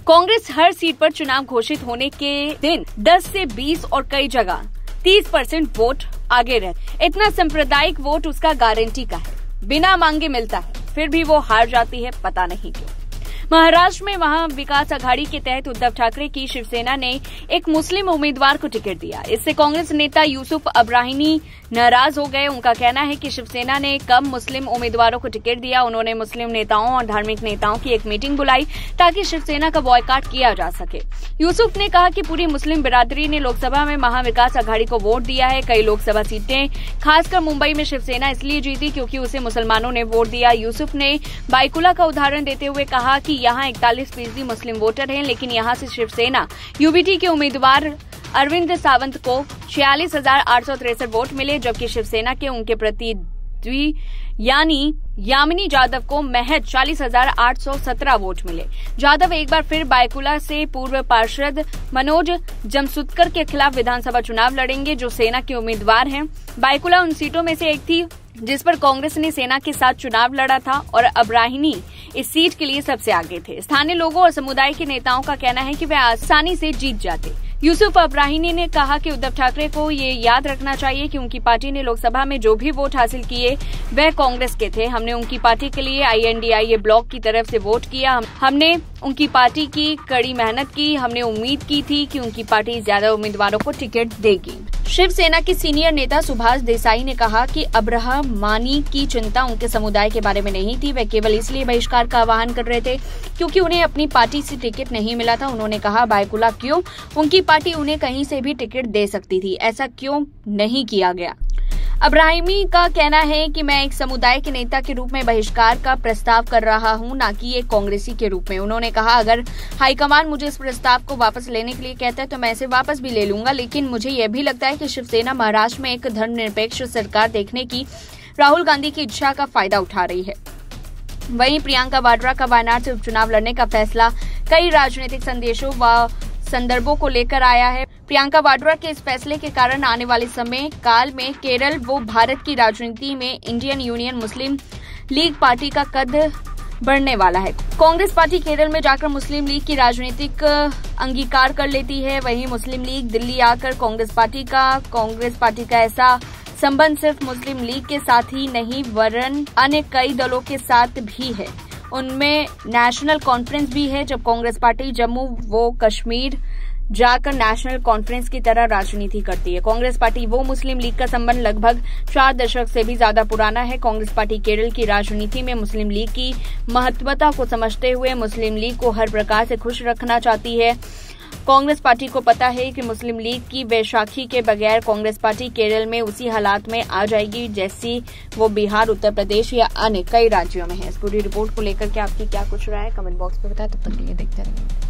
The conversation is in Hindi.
कांग्रेस हर सीट पर चुनाव घोषित होने के दिन 10 से 20 और कई जगह 30% वोट आगे रहे। इतना सांप्रदायिक वोट उसका गारंटी का है, बिना मांगे मिलता है, फिर भी वो हार जाती है, पता नहीं क्यों। महाराष्ट्र में महाविकास आघाड़ी के तहत उद्धव ठाकरे की शिवसेना ने एक मुस्लिम उम्मीदवार को टिकट दिया। इससे कांग्रेस नेता यूसुफ अब्राहिमी नाराज हो गए। उनका कहना है कि शिवसेना ने कम मुस्लिम उम्मीदवारों को टिकट दिया। उन्होंने मुस्लिम नेताओं और धार्मिक नेताओं की एक मीटिंग बुलाई ताकि शिवसेना का बॉयकॉट किया जा सके। यूसुफ ने कहा कि पूरी मुस्लिम बिरादरी ने लोकसभा में महाविकास आघाड़ी को वोट दिया है। कई लोकसभा सीटें खासकर मुंबई में शिवसेना इसलिए जीती क्योंकि उसे मुसलमानों ने वोट दिया। यूसुफ ने बाइकुला का उदाहरण देते हुए कहा कि यहाँ 41% मुस्लिम वोटर हैं, लेकिन यहाँ से शिवसेना यूबीटी के उम्मीदवार अरविंद सावंत को 46,863 वोट मिले, जबकि शिवसेना के उनके प्रतिद्वंदी यानी यामिनी जाधव को महज 40,817 वोट मिले। जाधव एक बार फिर बायकुला से पूर्व पार्षद मनोज जमसुदकर के खिलाफ विधानसभा चुनाव लड़ेंगे, जो सेना के उम्मीदवार हैं। बायकुला उन सीटों में से एक थी जिस पर कांग्रेस ने सेना के साथ चुनाव लड़ा था और अब्राहिमी इस सीट के लिए सबसे आगे थे। स्थानीय लोगों और समुदाय के नेताओं का कहना है कि वे आसानी से जीत जाते। यूसुफ अब्राहिमी ने कहा कि उद्धव ठाकरे को ये याद रखना चाहिए कि उनकी पार्टी ने लोकसभा में जो भी वोट हासिल किए वह कांग्रेस के थे। हमने उनकी पार्टी के लिए INDIA ब्लॉक की तरफ से वोट किया। हमने उनकी पार्टी की कड़ी मेहनत की। हमने उम्मीद की थी कि उनकी पार्टी ज्यादा उम्मीदवारों को टिकट देगी। शिवसेना के सीनियर नेता सुभाष देसाई ने कहा कि अब्राहमानी की चिंता उनके समुदाय के बारे में नहीं थी। वे केवल इसलिए बहिष्कार का आह्वान कर रहे थे क्योंकि उन्हें अपनी पार्टी से टिकट नहीं मिला था। उन्होंने कहा बायकुला क्यों, उनकी पार्टी उन्हें कहीं से भी टिकट दे सकती थी, ऐसा क्यों नहीं किया गया। अब्राहिमी का कहना है कि मैं एक समुदाय के नेता के रूप में बहिष्कार का प्रस्ताव कर रहा हूं, न कि एक कांग्रेसी के रूप में। उन्होंने कहा अगर हाईकमान मुझे इस प्रस्ताव को वापस लेने के लिए कहता है तो मैं इसे वापस भी ले लूंगा, लेकिन मुझे यह भी लगता है कि शिवसेना महाराष्ट्र में एक धर्मनिरपेक्ष सरकार देखने की राहुल गांधी की इच्छा का फायदा उठा रही है। वहीं प्रियंका वाड्रा का वायनाड से उपचुनाव लड़ने का फैसला कई राजनीतिक संदेशों व संदर्भों को लेकर आया है। प्रियंका वाड्रा के इस फैसले के कारण आने वाले समय काल में केरल व भारत की राजनीति में इंडियन यूनियन मुस्लिम लीग पार्टी का कद बढ़ने वाला है। कांग्रेस पार्टी केरल में जाकर मुस्लिम लीग की राजनीतिक अंगीकार कर लेती है, वहीं मुस्लिम लीग दिल्ली आकर कांग्रेस पार्टी का ऐसा संबंध सिर्फ मुस्लिम लीग के साथ ही नहीं वरन अन्य कई दलों के साथ भी है। उनमें नेशनल कॉन्फ्रेंस भी है। जब कांग्रेस पार्टी जम्मू व कश्मीर जाकर नेशनल कॉन्फ्रेंस की तरह राजनीति करती है। कांग्रेस पार्टी वो मुस्लिम लीग का संबंध लगभग 4 दशक से भी ज्यादा पुराना है। कांग्रेस पार्टी केरल की राजनीति में मुस्लिम लीग की महत्वता को समझते हुए मुस्लिम लीग को हर प्रकार से खुश रखना चाहती है। कांग्रेस पार्टी को पता है कि मुस्लिम लीग की वैशाखी के बगैर कांग्रेस पार्टी केरल में उसी हालात में आ जाएगी जैसी वो बिहार, उत्तर प्रदेश या अन्य कई राज्यों में है। इस पूरी रिपोर्ट को लेकर के आपकी क्या कुछ राय है, कमेंट बॉक्स में बताएं। तब तक के लिए देखते रहें।